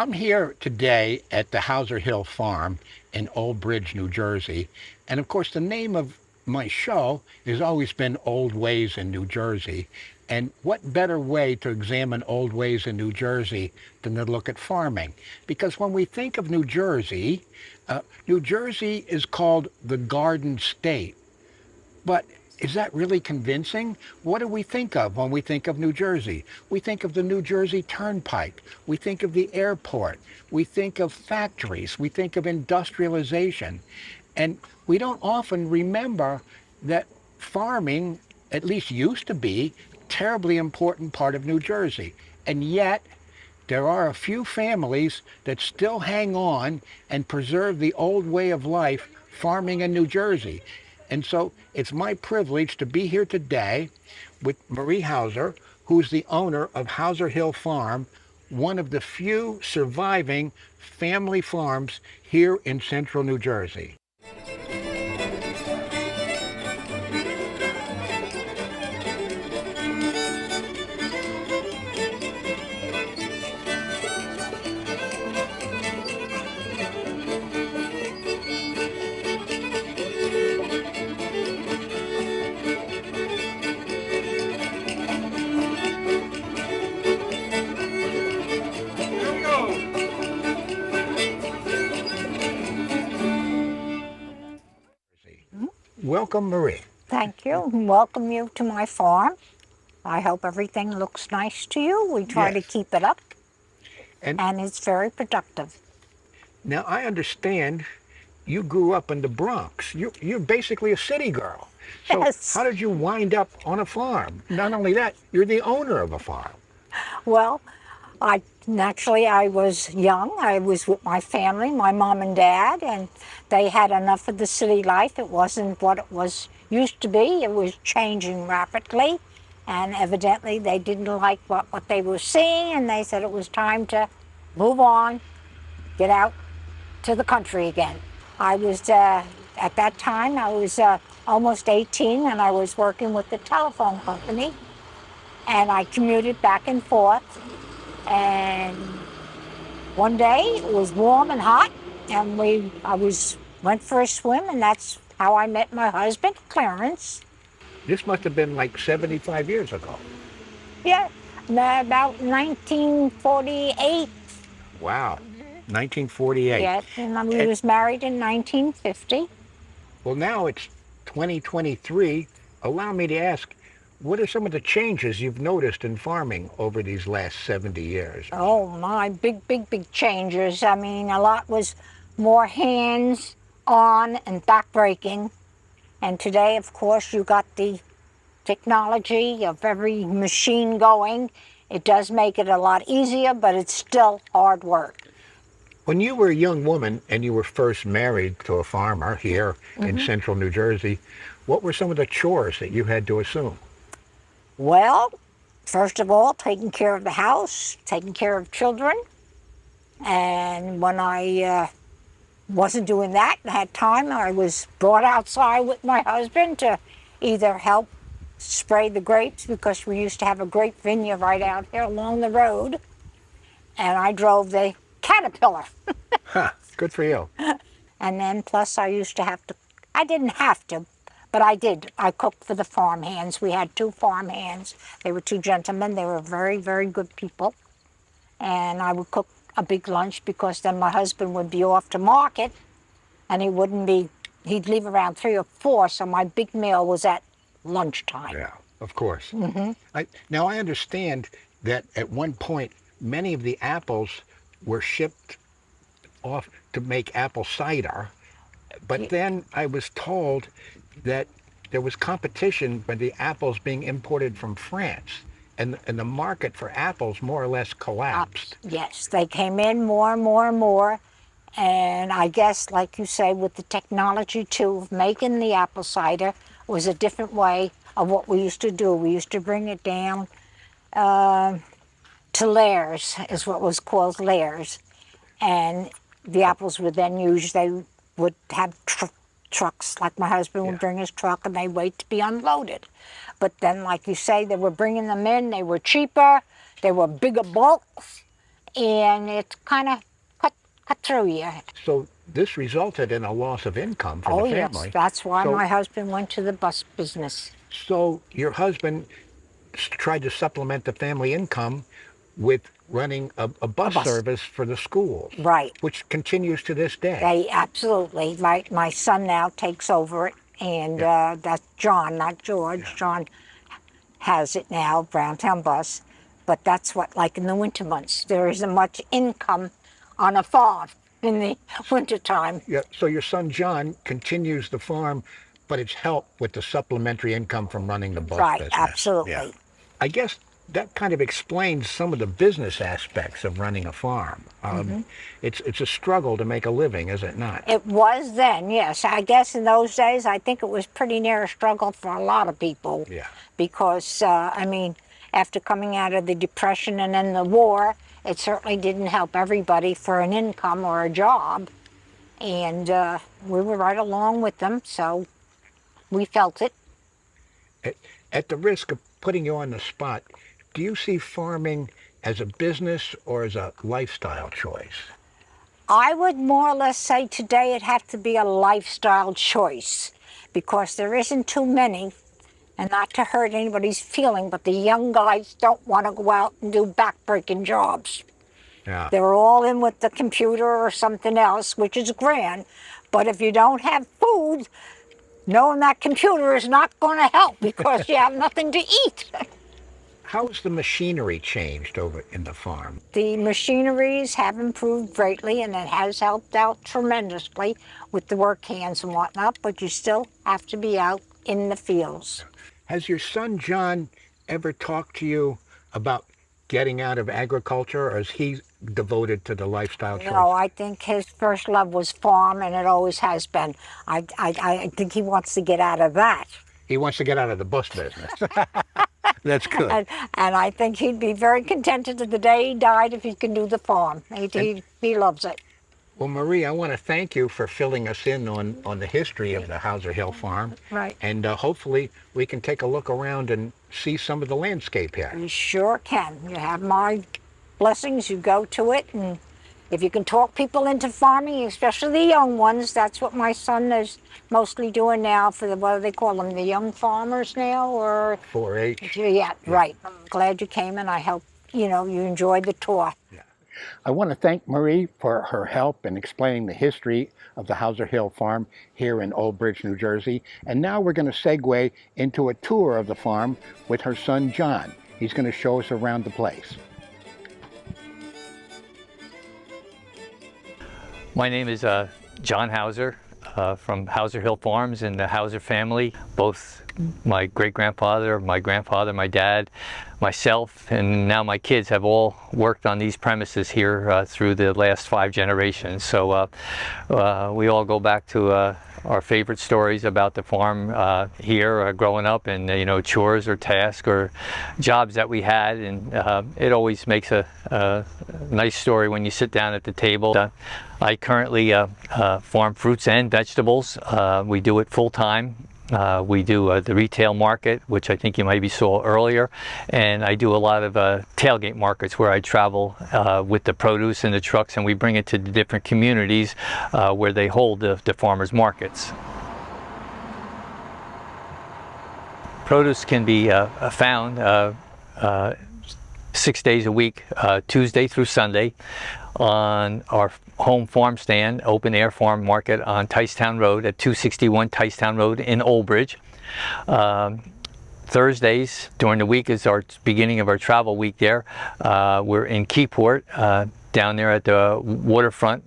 I'm here today at the Hauser Hill Farm in Old Bridge, New Jersey. And of course, the name of my show has always been Old Ways in New Jersey. And what better way to examine old ways in New Jersey than to look at farming? Because when we think of New Jersey is called the Garden State. But is that really convincing? What do we think of when we think of New Jersey? We think of the New Jersey Turnpike. We think of the airport. We think of factories. We think of industrialization. And we don't often remember that farming, at least used to be, a terribly important part of New Jersey. And yet, there are a few families that still hang on and preserve the old way of life farming in New Jersey. And so it's my privilege to be here today with Marie Hauser, who's the owner of Hauser Hill Farm, one of the few surviving family farms here in central New Jersey. Welcome, Marie. Thank you, and welcome you to my farm. I hope everything looks nice to you. We try to Yes. keep it up, And and it's very productive. now I understand you grew up in the Bronx. You're basically a city girl. So Yes. how did you wind up on a farm? Not only that, you're the owner of a farm. Well, I was young. I was with my family, my mom and dad, and they had enough of the city life. It wasn't what it was used to be. It was changing rapidly, and evidently they didn't like what they were seeing, and they said it was time to move on, get out to the country again. I was, at that time, I was almost 18, and I was working with the telephone company, and I commuted back and forth. And one day it was warm and hot, and went for a swim, and that's how I met my husband, Clarence. This must have been like 75 years ago. Yeah, about 1948. Wow, 1948. Yes, and we And, was married in 1950. well, now it's 2023. Allow me to ask, what are some of the changes you've noticed in farming over these last 70 years? Oh my, big changes. I mean, a lot was more hands on and back breaking. And today, of course, you got the technology of every machine going. It does make it a lot easier, but it's still hard work. When you were a young woman and you were first married to a farmer here in central New Jersey, what were some of the chores that you had to assume? Well, first of all, taking care of the house, taking care of children. And when I wasn't doing that and had time, I was brought outside with my husband to either help spray the grapes, because we used to have a grape vineyard right out here along the road, and I drove the Caterpillar. Huh, good for you. And then plus I didn't have to, but I did. I cooked for the farm hands. We had 2 farm hands. They were 2 gentlemen. They were very, very good people. And I would cook a big lunch, because then my husband would be off to market, and he'd leave around 3 or 4, so my big meal was at lunchtime. Yeah, of course. Now I understand that at one point, many of the apples were shipped off to make apple cider, but then I was told that there was competition by the apples being imported from France, and the market for apples more or less collapsed. Yes, they came in more and more and more. And I guess, like you say, with the technology too of making the apple cider was a different way of what we used to do. We used to bring it down to layers, is what was called layers. And the apples were then used, they would have trucks, like my husband would bring his truck, and they wait to be unloaded. But then, like you say, they were bringing them in, they were cheaper, they were bigger bulks, and it kind of cut through you. So this resulted in a loss of income for Oh, the yes, family. that's why So, my husband went to the bus business. so your husband tried to supplement the family income with running a A bus bus, service for the schools, right. which continues to this day. They absolutely, my son now takes over it, and Yeah, that's John, not George. yeah. John has it now, Browntown Bus, but that's what, like in the winter months, there isn't much income on a farm in the wintertime. Yeah, so your son John continues the farm, but it's helped with the supplementary income from running the bus Right, business. Yeah. absolutely. I guess that kind of explains some of the business aspects of running a farm. It's a struggle to make a living, is it not? It was then, yes. I guess in those days, I think it was pretty near a struggle for a lot of people. Yeah. Because, I mean, after coming out of the Depression and then the war, it certainly didn't help everybody for an income or a job. And we were right along with them, so we felt it. At, at the risk of putting you on the spot, do you see farming as a business or as a lifestyle choice? I would more or less say today it had to be a lifestyle choice because there isn't too many, and not to hurt anybody's feeling, but the young guys don't want to go out and do back-breaking jobs. Yeah. They're all in with the computer or something else, which is grand. But if you don't have food, knowing that computer is not going to help because you have nothing to eat. How has the machinery changed over in the farm? The machineries have improved greatly, and it has helped out tremendously with the work hands and whatnot, but you still have to be out in the fields. Has your son John ever talked to you about getting out of agriculture, or is he devoted to the lifestyle choice? No, I think his first love was farm, and it always has been. I think he wants to get out of that. He wants to get out of the bus business. That's good. And I think he'd be very contented to the day he died if he can do the farm. He loves it. Well, Marie, I want to thank you for filling us in on the history of the Hauser Hill Farm. Right. And hopefully we can take a look around and see some of the landscape here. You sure can. You have my blessings. You go to it, and if you can talk people into farming, especially the young ones, that's what my son is mostly doing now for the, what do they call them, the young farmers now, or? 4-H. Yeah, right. I'm glad you came, and I hope, you enjoyed the tour. Yeah. I want to thank Marie for her help in explaining the history of the Hauser Hill Farm here in Old Bridge, New Jersey. And now we're going to segue into a tour of the farm with her son, John. He's going to show us around the place. My name is John Hauser from Hauser Hill Farms and the Hauser family. Both my great-grandfather, my grandfather, my dad, myself, and now my kids have all worked on these premises here through the last 5 generations. So we all go back to our favorite stories about the farm here growing up, and chores or tasks or jobs that we had, and it always makes a nice story when you sit down at the table. I currently farm fruits and vegetables. We do it full-time. We do the retail market, which I think you maybe saw earlier, and I do a lot of tailgate markets where I travel with the produce in the trucks, and we bring it to the different communities where they hold the farmers markets. Produce can be found 6 days a week, Tuesday through Sunday, on our home farm stand, open air farm market on Ticetown Road at 261 Ticetown Road in Old Bridge. Thursdays during the week is our beginning of our travel week there. We're in Keyport, down there at the waterfront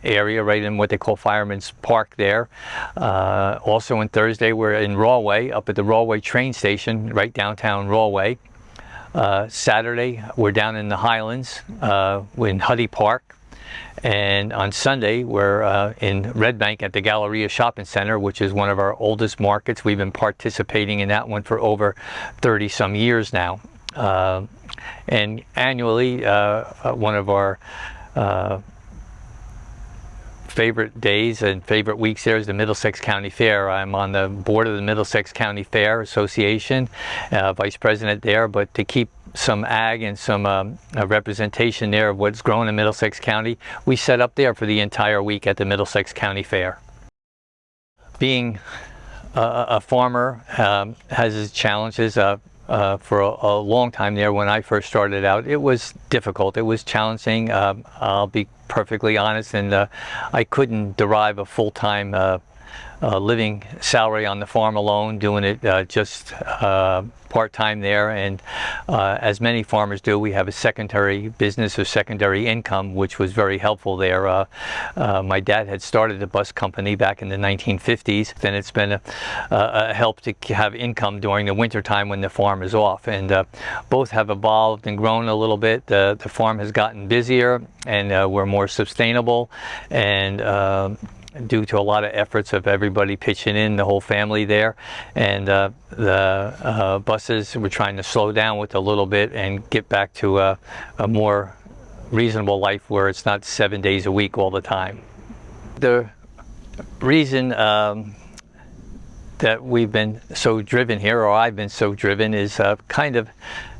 area, right in what they call Fireman's Park there. Also on Thursday, we're in Rawway, up at the Rawway train station, right downtown Rawway. Saturday, we're down in the Highlands, we're in Huddy Park. And on Sunday, we're in Red Bank at the Galleria Shopping Center, which is one of our oldest markets. We've been participating in that one for over 30-some years now. And annually, one of our favorite days and favorite weeks there is the Middlesex County Fair. I'm on the board of the Middlesex County Fair Association, vice president there, but to keep some ag and some representation there of what's grown in Middlesex County, we set up there for the entire week at the Middlesex County Fair. Being a farmer has its challenges. For a long time there, when I first started out, it was difficult. It was challenging. I'll be perfectly honest, and I couldn't derive a full-time living salary on the farm alone, doing it just part-time there. And as many farmers do, we have a secondary business or secondary income, which was very helpful there. My dad had started a bus company back in the 1950s. Then it's been a help to have income during the winter time when the farm is off. And both have evolved and grown a little bit. The farm has gotten busier, and we're more sustainable. And due to a lot of efforts of everybody pitching in, the whole family there. And the buses, we're trying to slow down with a little bit and get back to a more reasonable life where it's not 7 days a week all the time. The reason that we've been so driven here, or I've been so driven, is kind of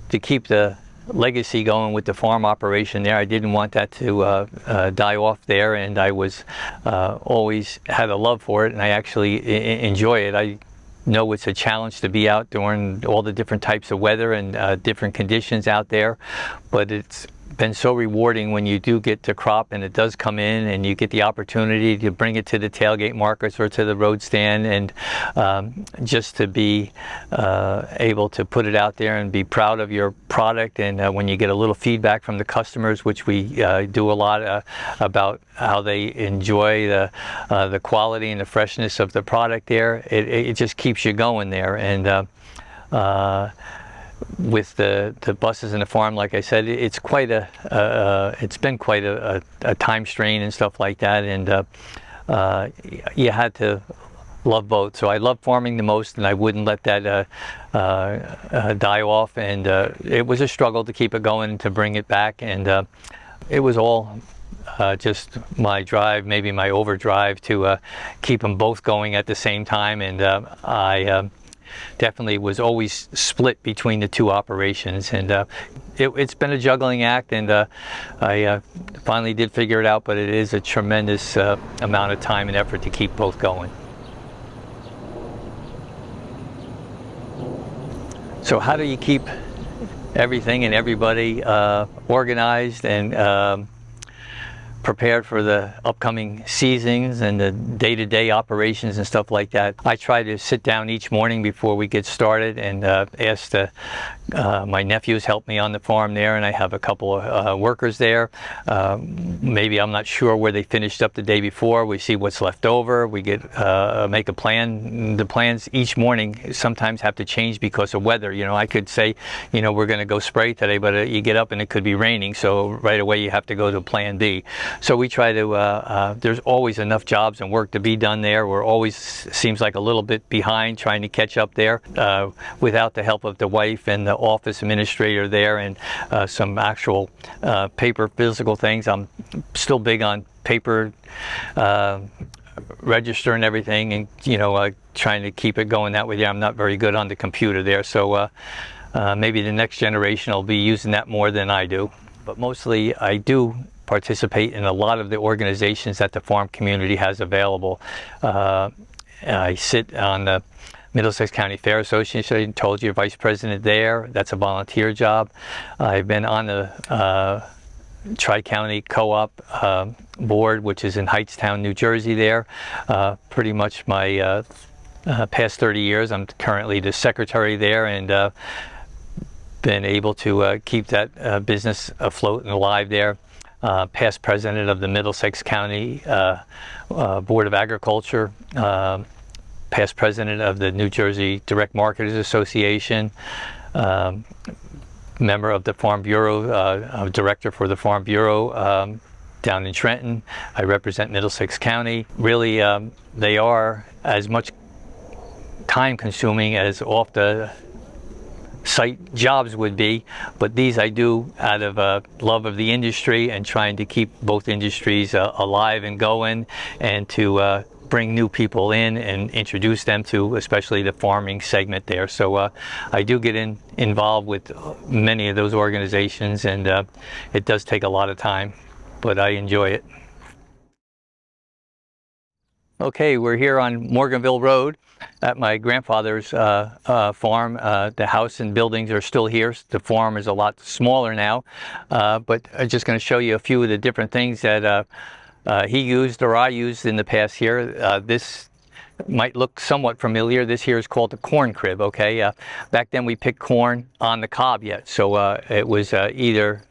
to keep the legacy going with the farm operation there. I didn't want that to die off there, and I was always had a love for it, and I actually enjoy it. I know it's a challenge to be out during all the different types of weather and different conditions out there, but it's been so rewarding when you do get to crop and it does come in and you get the opportunity to bring it to the tailgate markets or to the road stand, and just to be able to put it out there and be proud of your product. And when you get a little feedback from the customers, which we do a lot about how they enjoy the quality and the freshness of the product there, it just keeps you going there. And with the buses and the farm, like I said, it's quite it's been quite a time strain and stuff like that, and you had to love both. So I love farming the most, and I wouldn't let that die off, and it was a struggle to keep it going, to bring it back, and it was all just my drive, maybe my overdrive, to keep them both going at the same time. And I definitely was always split between the two operations, and it's been a juggling act, and I finally did figure it out, but it is a tremendous amount of time and effort to keep both going. So how do you keep everything and everybody organized and prepared for the upcoming seasons and the day-to-day operations and stuff like that? I try to sit down each morning before we get started and ask my nephews help me on the farm there, and I have a couple of workers there. Maybe I'm not sure where they finished up the day before. We see what's left over. We get make a plan. The plans each morning sometimes have to change because of weather. You know, I could say, you know, we're going to go spray today, but you get up and it could be raining, so right away you have to go to plan B. So we try to, there's always enough jobs and work to be done there. We're always, seems like a little bit behind trying to catch up there without the help of the wife and the office administrator there, and some actual paper physical things. I'm still big on paper register and everything, and you know, trying to keep it going that way there. I'm not very good on the computer there, so maybe the next generation will be using that more than I do. But mostly I do participate in a lot of the organizations that the farm community has available. I sit on the Middlesex County Fair Association. I told you, vice president there. That's a volunteer job. I've been on the Tri-County Co-op board, which is in Ticetown, New Jersey there. Pretty much my past 30 years. I'm currently the secretary there, and been able to keep that business afloat and alive there. Past president of the Middlesex County Board of Agriculture, past president of the New Jersey Direct Marketers Association, member of the Farm Bureau, director for the Farm Bureau down in Trenton. I represent Middlesex County. Really, they are as much time consuming as off the site jobs would be, but these I do out of a love of the industry and trying to keep both industries alive and going, and to bring new people in and introduce them to especially the farming segment there. So I do get involved with many of those organizations, and it does take a lot of time, but I enjoy it. Okay, we're here on Morganville Road at my grandfather's farm. The house and buildings are still here. The farm is a lot smaller now, but I'm just going to show you a few of the different things that he used or I used in the past here. This might look somewhat familiar. This here is called the corn crib, okay? Back then we picked corn on the cob yet, so it was either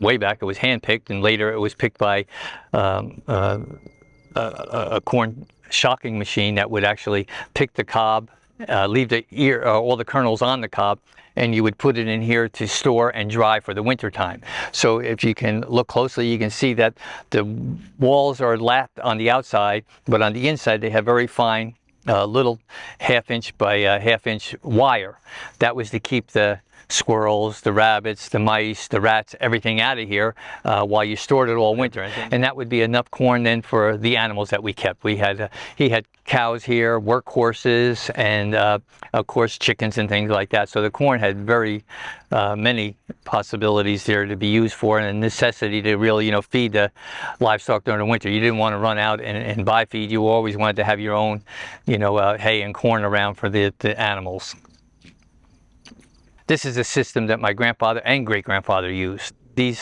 way back it was hand-picked, and later it was picked by a corn shocking machine that would actually pick the cob, leave the ear, all the kernels on the cob, and you would put it in here to store and dry for the winter time. So if you can look closely, you can see that the walls are lapped on the outside, but on the inside they have very fine little 1/2 inch by 1/2 inch wire. That was to keep the squirrels, the rabbits, the mice, the rats, everything out of here while you stored it all winter. And that would be enough corn then for the animals that we kept. We had he had cows here, work horses, and of course chickens and things like that. So the corn had very many possibilities there to be used for, and a necessity to really, feed the livestock during the winter. You didn't want to run out and buy feed. You always wanted to have your own, hay and corn around for the animals. This is a system that my grandfather and great-grandfather used. These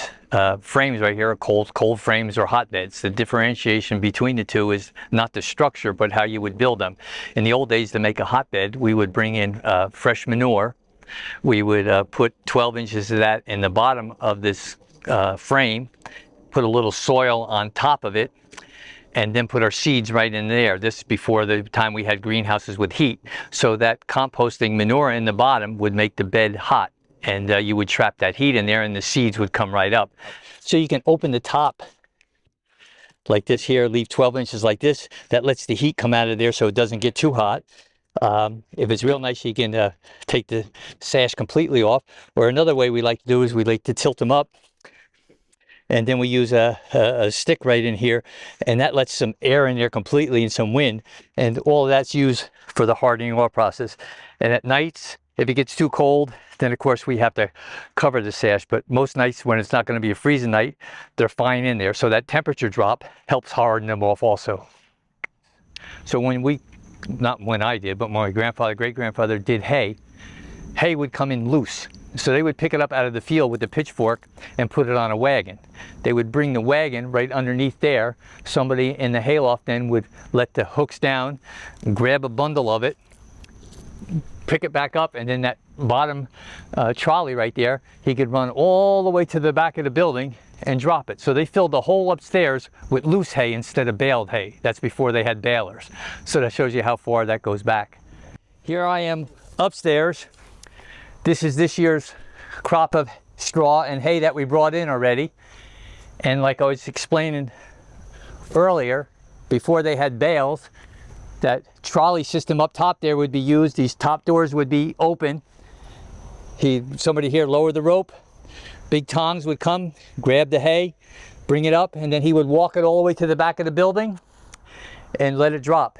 frames right here are cold frames or hotbeds. The differentiation between the two is not the structure, but how you would build them. In the old days, to make a hotbed, we would bring in fresh manure. We would put 12 inches of that in the bottom of this frame, put a little soil on top of it, and then put our seeds right in there. This is before the time we had greenhouses with heat. So that composting manure in the bottom would make the bed hot, and you would trap that heat in there and the seeds would come right up. So you can open the top like this here, leave 12 inches like this. That lets the heat come out of there so it doesn't get too hot. If it's real nice, you can take the sash completely off. Or another way we like to do is we like to tilt them up, and then we use a stick right in here, and that lets some air in there completely and some wind, and all of that's used for the hardening oil process. And at nights, if it gets too cold, then of course we have to cover the sash, but most nights when it's not going to be a freezing night, they're fine in there. So that temperature drop helps harden them off also. So not when I did, but my grandfather, great-grandfather did hay would come in loose. So they would pick it up out of the field with the pitchfork and put it on a wagon. They would bring the wagon right underneath there. Somebody in the hayloft then would let the hooks down, grab a bundle of it, pick it back up, and then that bottom trolley right there, he could run all the way to the back of the building and drop it. So they filled the whole upstairs with loose hay instead of baled hay. That's before they had balers. So that shows you how far that goes back. Here I am upstairs. This is this year's crop of straw and hay that we brought in already. And like I was explaining earlier, before they had bales, that trolley system up top there would be used. These top doors would be open. Somebody here lowered the rope. Big tongs would come, grab the hay, bring it up, and then he would walk it all the way to the back of the building and let it drop.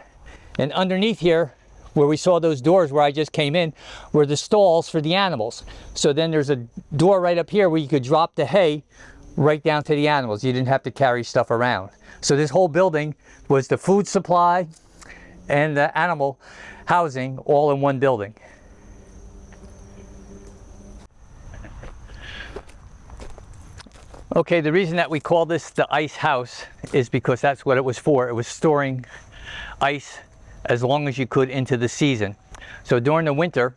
And underneath here, where we saw those doors where I just came in, were the stalls for the animals. So then there's a door right up here where you could drop the hay right down to the animals. You didn't have to carry stuff around. So this whole building was the food supply and the animal housing all in one building. Okay, the reason that we call this the ice house is because that's what it was for. It was storing ice as long as you could into the season. So during the winter,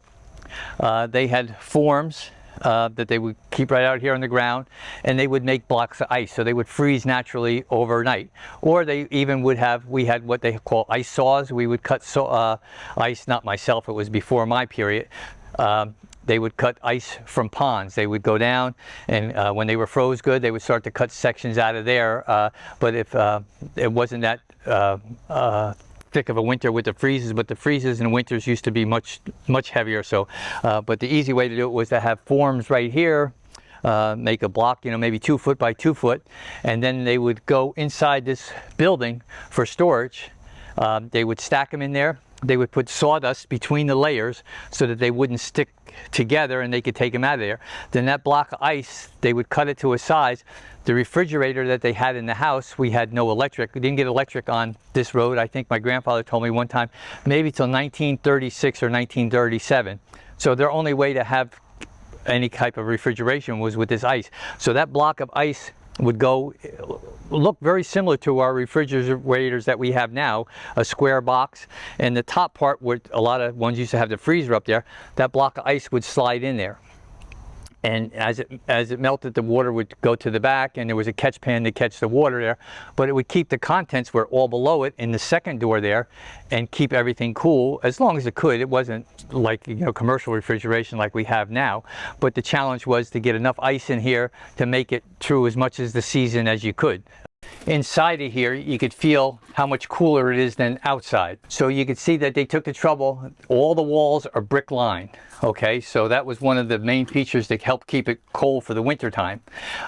they had forms that they would keep right out here on the ground, and they would make blocks of ice, so they would freeze naturally overnight. Or they even would we had what they call ice saws. We would cut ice, not myself, it was before my period. They would cut ice from ponds. They would go down, and when they were froze good, they would start to cut sections out of there. But if it wasn't that thick of a winter with the freezes, but the freezes and winters used to be much heavier. So, but the easy way to do it was to have forms right here, make a block, maybe 2 foot by 2 foot, and then they would go inside this building for storage. They would stack them in there. They would put sawdust between the layers so that they wouldn't stick together and they could take them out of there. Then that block of ice, they would cut it to a size. The refrigerator that they had in the house, we had no electric. We didn't get electric on this road. I think my grandfather told me one time, maybe till 1936 or 1937. So their only way to have any type of refrigeration was with this ice. So that block of ice would look very similar to our refrigerators that we have now, a square box, and the top part where a lot of ones used to have the freezer up there, that block of ice would slide in there. And as it melted, the water would go to the back, and there was a catch pan to catch the water there. But it would keep the contents were all below it in the second door there, and keep everything cool as long as it could. It wasn't like, you know, commercial refrigeration like we have now. But the challenge was to get enough ice in here to make it through as much as the season as you could. Inside of here, you could feel how much cooler it is than outside. So you could see that they took the trouble. All the walls are brick lined. Okay, so that was one of the main features that helped keep it cold for the winter time.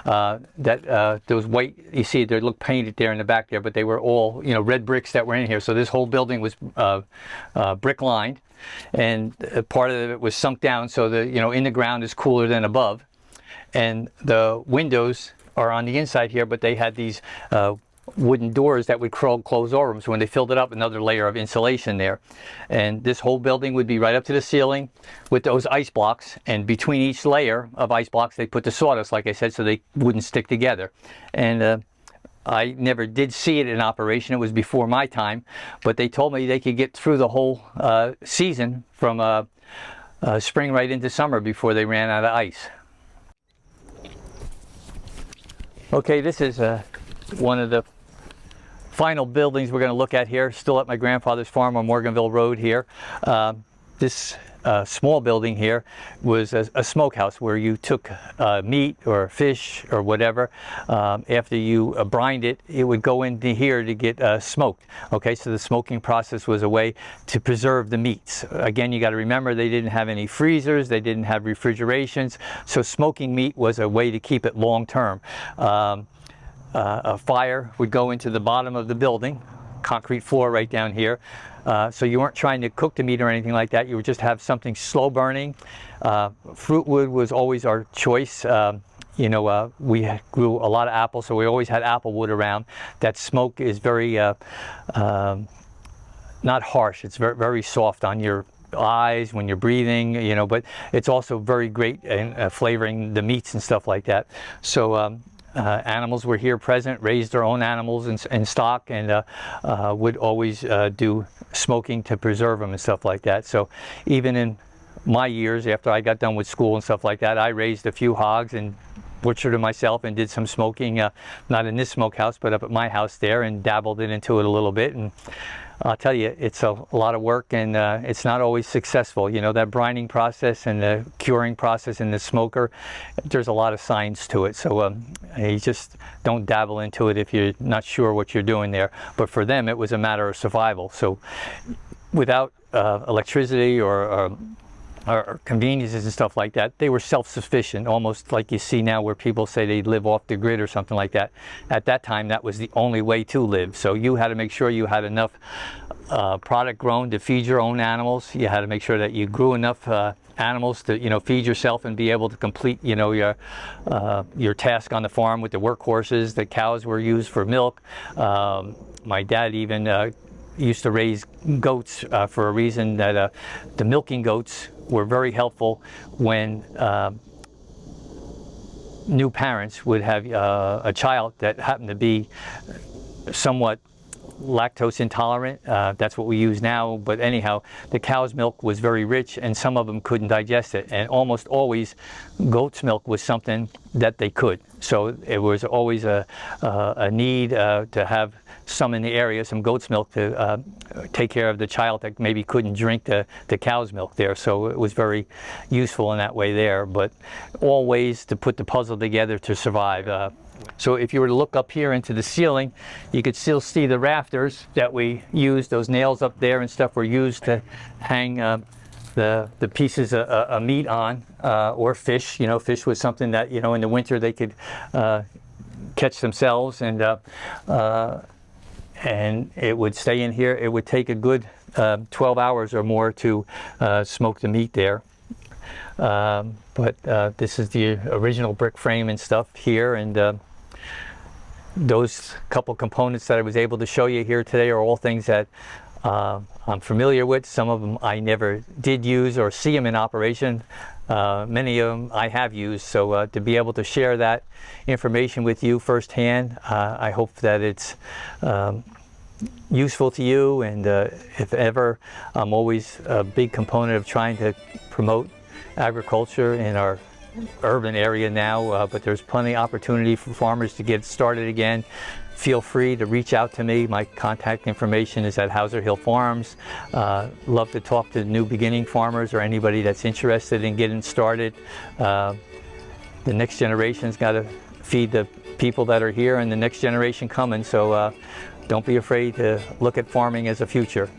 Those white, you see, they look painted there in the back there, but they were all, you know, red bricks that were in here. So this whole building was brick lined, and part of it was sunk down so that, you know, in the ground is cooler than above. And the windows are on the inside here, but they had these wooden doors that would close over them. So when they filled it up, another layer of insulation there. And this whole building would be right up to the ceiling with those ice blocks. And between each layer of ice blocks, they put the sawdust, like I said, so they wouldn't stick together. And I never did see it in operation. It was before my time, but they told me they could get through the whole season from spring right into summer before they ran out of ice. Okay, this is one of the final buildings we're going to look at here, still at my grandfather's farm on Morganville Road here. This small building here was a smokehouse where you took meat or fish or whatever. After you brined it, it would go into here to get smoked. Okay, so the smoking process was a way to preserve the meats. Again, you got to remember they didn't have any freezers, they didn't have refrigerations, so smoking meat was a way to keep it long term. A fire would go into the bottom of the building, concrete floor right down here. So you weren't trying to cook the meat or anything like that. You would just have something slow burning. Fruit wood was always our choice. You know, we grew a lot of apples, so we always had apple wood around. That smoke is very, not harsh. It's very, very soft on your eyes when you're breathing, you know, but it's also very great in flavoring the meats and stuff like that. So animals were here present, raised their own animals in stock, and would always do smoking to preserve them and stuff like that. So even in my years, after I got done with school and stuff like that, I raised a few hogs and butchered them myself and did some smoking, not in this smokehouse, but up at my house there, and dabbled into it a little bit. And I'll tell you, it's a lot of work, and it's not always successful. You know, that brining process and the curing process in the smoker, there's a lot of science to it. So you just don't dabble into it if you're not sure what you're doing there. But for them, it was a matter of survival. So without electricity or conveniences and stuff like that, they were self-sufficient, almost like you see now where people say they live off the grid or something like that. At that time, that was the only way to live. So you had to make sure you had enough product grown to feed your own animals. You had to make sure that you grew enough animals to, you know, feed yourself and be able to complete, you know, your task on the farm with the workhorses. The cows were used for milk. My dad even used to raise goats for a reason that the milking goats were very helpful when new parents would have a child that happened to be somewhat lactose intolerant. That's what we use now, but anyhow, the cow's milk was very rich and some of them couldn't digest it, and almost always goat's milk was something that they could. So it was always a need to have some in the area, some goat's milk to take care of the child that maybe couldn't drink the cow's milk there. So it was very useful in that way there, but all ways to put the puzzle together to survive. So if you were to look up here into the ceiling, you could still see the rafters that we used. Those nails up there and stuff were used to hang the pieces of meat on, or fish. You know, fish was something that, you know, in the winter they could catch themselves, and and it would stay in here. It would take a good 12 hours or more to smoke the meat there. But this is the original brick frame and stuff here, and those couple components that I was able to show you here today are all things that I'm familiar with. Some of them I never did use or see them in operation. Many of them I have used, so to be able to share that information with you firsthand, I hope that it's useful to you, and if ever, I'm always a big component of trying to promote agriculture in our urban area now, but there's plenty of opportunity for farmers to get started again. Feel free to reach out to me. My contact information is at Hauser Hill Farms. Love to talk to new beginning farmers or anybody that's interested in getting started. The next generation's got to feed the people that are here and the next generation coming, so don't be afraid to look at farming as a future.